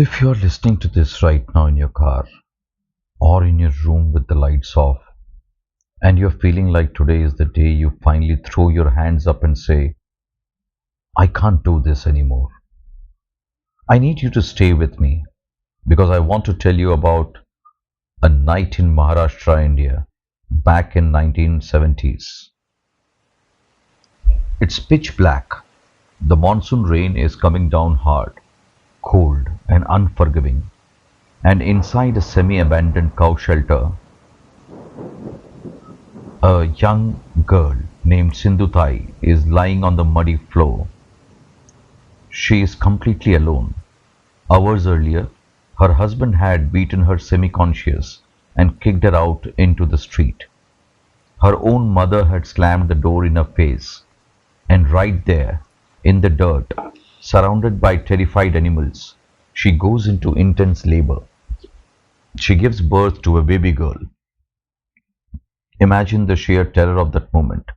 If you're listening to this right now in your car or in your room with the lights off, and you're feeling like today is the day you finally throw your hands up and say, I can't do this anymore, I need you to stay with me because I want to tell you about a night in Maharashtra, India, back in 1970s. It's pitch black. The monsoon rain is coming down hard, cold, and unforgiving. And inside a semi-abandoned cow shelter, a young girl named Sinduthai is lying on the muddy floor. She is completely alone. Hours earlier, her husband had beaten her semi-conscious and kicked her out into the street. Her own mother had slammed the door in her face, and right there, in the dirt, surrounded by terrified animals, she goes into intense labor. She gives birth to a baby girl. Imagine the sheer terror of that moment.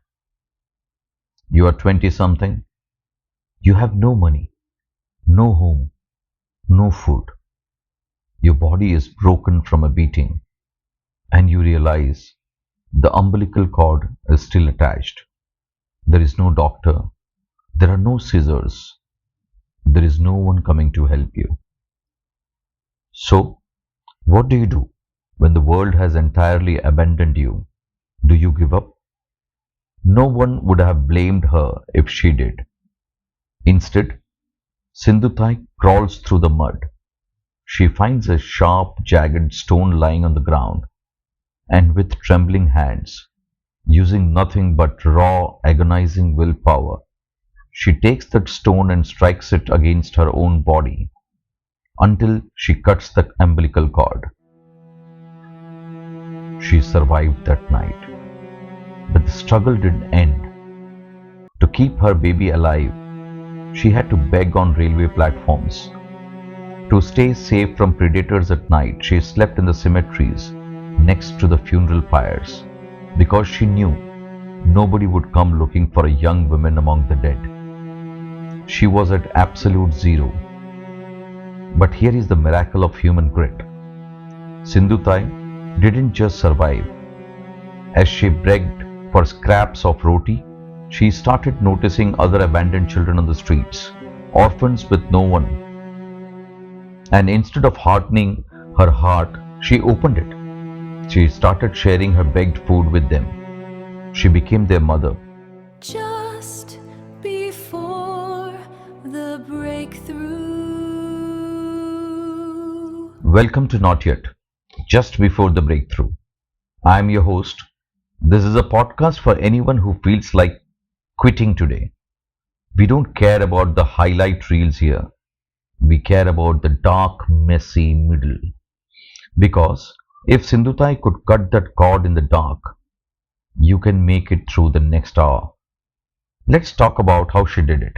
You are 20 something. You have no money, no home, no food. Your body is broken from a beating, and you realize the umbilical cord is still attached. There is no doctor. There are no scissors. There is no one coming to help you. So, what do you do when the world has entirely abandoned you? Do you give up? No one would have blamed her if she did. Instead, Sinduthai crawls through the mud. She finds a sharp, jagged stone lying on the ground, and with trembling hands, using nothing but raw, agonizing willpower, she takes that stone and strikes it against her own body until she cuts the umbilical cord. She survived that night, but the struggle didn't end. To keep her baby alive, she had to beg on railway platforms. To stay safe from predators at night, she slept in the cemeteries next to the funeral pyres because she knew nobody would come looking for a young woman among the dead. She was at absolute zero. But here is the miracle of human grit. Sinduthai didn't just survive. As she begged for scraps of roti, she started noticing other abandoned children on the streets, orphans with no one. And instead of hardening her heart, she opened it. She started sharing her begged food with them. She became their mother. Just before the breakthrough. Welcome to Not Yet, just before the breakthrough. I am your host. This is a podcast for anyone who feels like quitting today. We don't care about the highlight reels here. We care about the dark, messy middle. Because if Sinduthai could cut that cord in the dark, you can make it through the next hour. Let's talk about how she did it.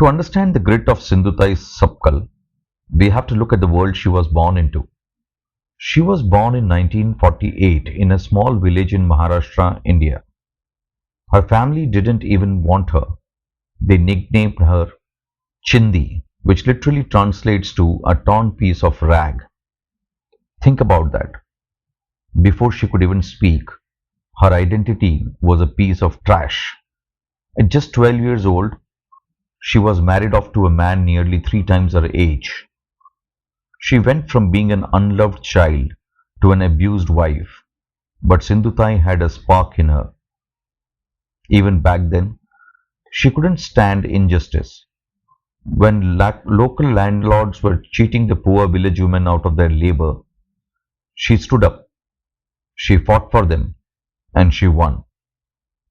To understand the grit of Sinduthai's subcle, we have to look at the world she was born into. She was born in 1948 in a small village in Maharashtra, India. Her family didn't even want her. They nicknamed her Chindi, which literally translates to a torn piece of rag. Think about that. Before she could even speak, her identity was a piece of trash. At just 12 years old, she was married off to a man nearly 3 times her age. She went from being an unloved child to an abused wife, but Sinduthai had a spark in her. Even back then, she couldn't stand injustice. When local landlords were cheating the poor village women out of their labor, she stood up. She fought for them, and she won.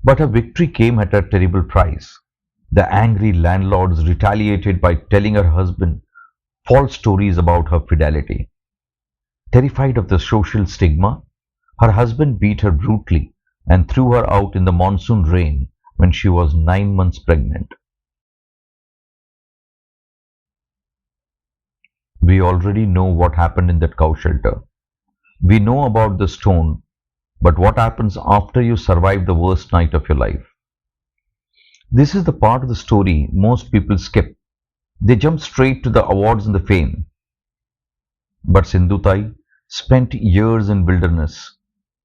But her victory came at a terrible price. The angry landlords retaliated by telling her husband false stories about her fidelity. Terrified of the social stigma, her husband beat her brutally and threw her out in the monsoon rain when she was 9 months pregnant. We already know what happened in that cow shelter. We know about the stone, but what happens after you survive the worst night of your life? This is the part of the story most people skip. They jumped straight to the awards and the fame. But Sinduthai spent years in wilderness.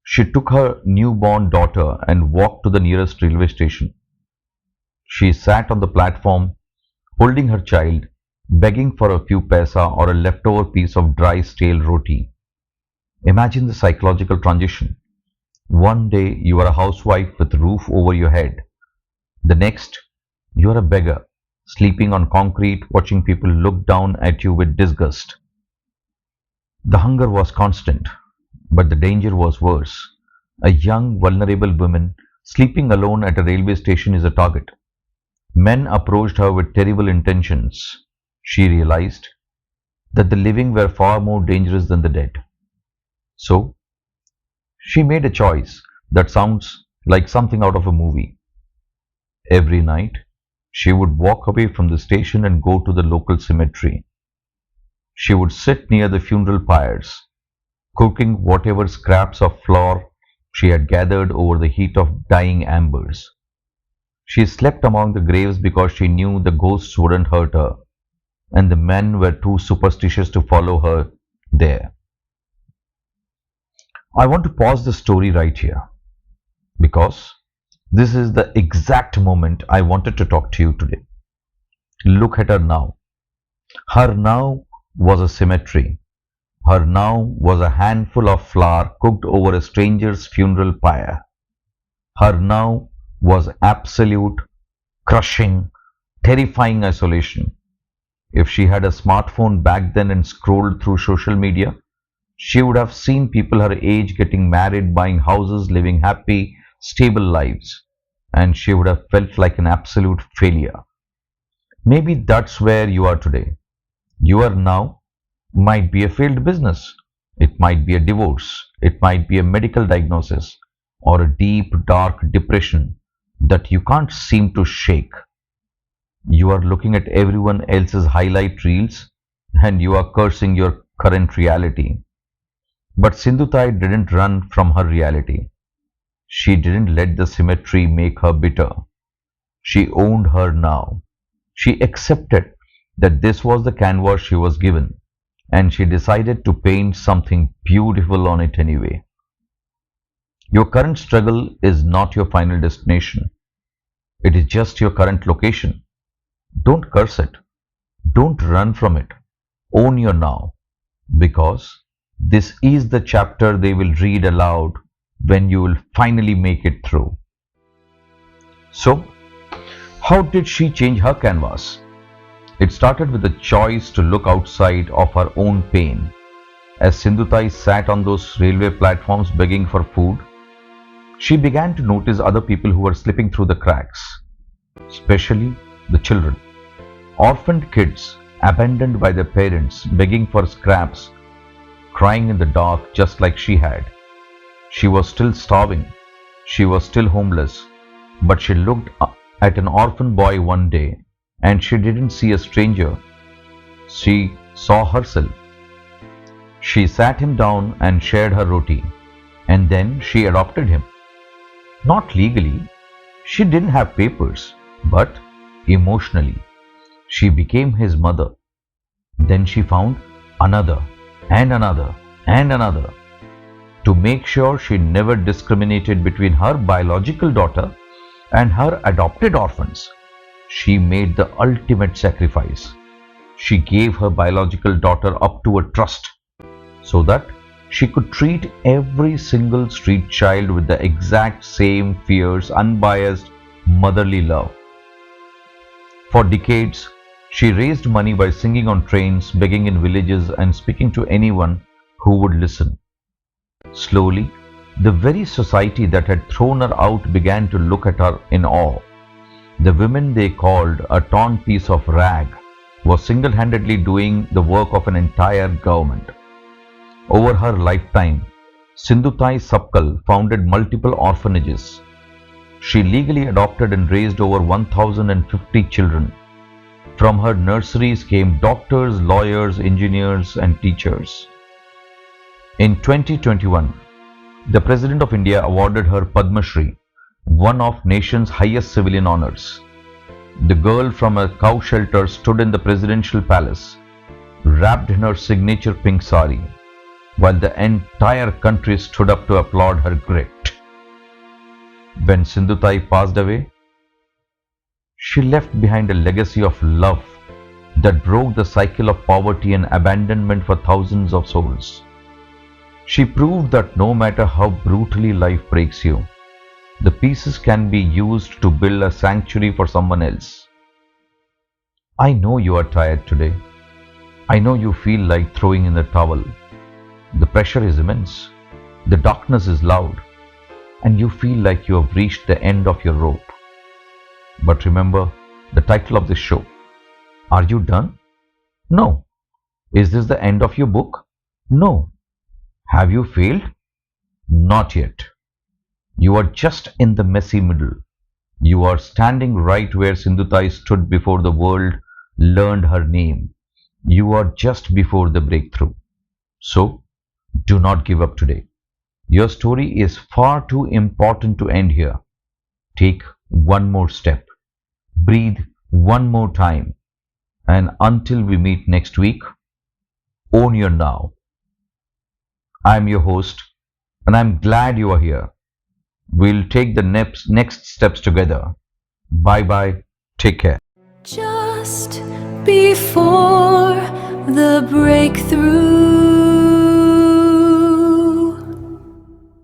She took her newborn daughter and walked to the nearest railway station. She sat on the platform, holding her child, begging for a few paisa or a leftover piece of dry stale roti. Imagine the psychological transition. One day you are a housewife with a roof over your head. The next, you are a beggar, sleeping on concrete, watching people look down at you with disgust. The hunger was constant, but the danger was worse. A young, vulnerable woman sleeping alone at a railway station is a target. Men approached her with terrible intentions. She realized that the living were far more dangerous than the dead. So, she made a choice that sounds like something out of a movie. Every night, she would walk away from the station and go to the local cemetery. She would sit near the funeral pyres, cooking whatever scraps of flour she had gathered over the heat of dying embers. She slept among the graves because she knew the ghosts wouldn't hurt her, and the men were too superstitious to follow her there. I want to pause the story right here because this is the exact moment I wanted to talk to you today. Look at her now. Her now was a cemetery. Her now was a handful of flour cooked over a stranger's funeral pyre. Her now was absolute, crushing, terrifying isolation. If she had a smartphone back then and scrolled through social media, she would have seen people her age getting married, buying houses, living happy, stable lives, and she would have felt like an absolute failure. Maybe that's where you are today. You are now might be a failed business. It might be a divorce. It might be a medical diagnosis or a deep, dark depression that you can't seem to shake. You are looking at everyone else's highlight reels and you are cursing your current reality. But Sinduthai didn't run from her reality. She didn't let the cemetery make her bitter. She owned her now. She accepted that this was the canvas she was given, and she decided to paint something beautiful on it anyway. Your current struggle is not your final destination. It is just your current location. Don't curse it. Don't run from it. Own your now, because this is the chapter they will read aloud when you will finally make it through. So, how did she change her canvas? It started with the choice to look outside of her own pain. As Sinduthai sat on those railway platforms begging for food, she began to notice other people who were slipping through the cracks, especially the children. Orphaned kids, abandoned by their parents, begging for scraps, crying in the dark just like she had. She was still starving. She was still homeless. But she looked at an orphan boy one day and she didn't see a stranger. She saw herself. She sat him down and shared her roti. And then she adopted him. Not legally. She didn't have papers. But emotionally. She became his mother. Then she found another and another and another. To make sure she never discriminated between her biological daughter and her adopted orphans, she made the ultimate sacrifice. She gave her biological daughter up to a trust so that she could treat every single street child with the exact same fierce, unbiased, motherly love. For decades, she raised money by singing on trains, begging in villages, and speaking to anyone who would listen. Slowly, the very society that had thrown her out began to look at her in awe. The women they called a torn piece of rag was single-handedly doing the work of an entire government. Over her lifetime, Sinduthai Sapkal founded multiple orphanages. She legally adopted and raised over 1,050 children. From her nurseries came doctors, lawyers, engineers, and teachers. In 2021, the President of India awarded her Padma Shri, one of nation's highest civilian honors. The girl from a cow shelter stood in the presidential palace, wrapped in her signature pink sari, while the entire country stood up to applaud her grit. When Sinduthai passed away, she left behind a legacy of love that broke the cycle of poverty and abandonment for thousands of souls. She proved that no matter how brutally life breaks you, the pieces can be used to build a sanctuary for someone else. I know you are tired today. I know you feel like throwing in the towel. The pressure is immense. The darkness is loud. And you feel like you have reached the end of your rope. But remember the title of this show. Are you done? No. Is this the end of your book? No. Have you failed? Not yet. You are just in the messy middle. You are standing right where Sinduthai stood before the world learned her name. You are just before the breakthrough. So, do not give up today. Your story is far too important to end here. Take one more step. Breathe one more time. And until we meet next week, own your now. I'm your host, and I'm glad you are here. We'll take the next steps together. Bye bye. Take care. Just before the breakthrough.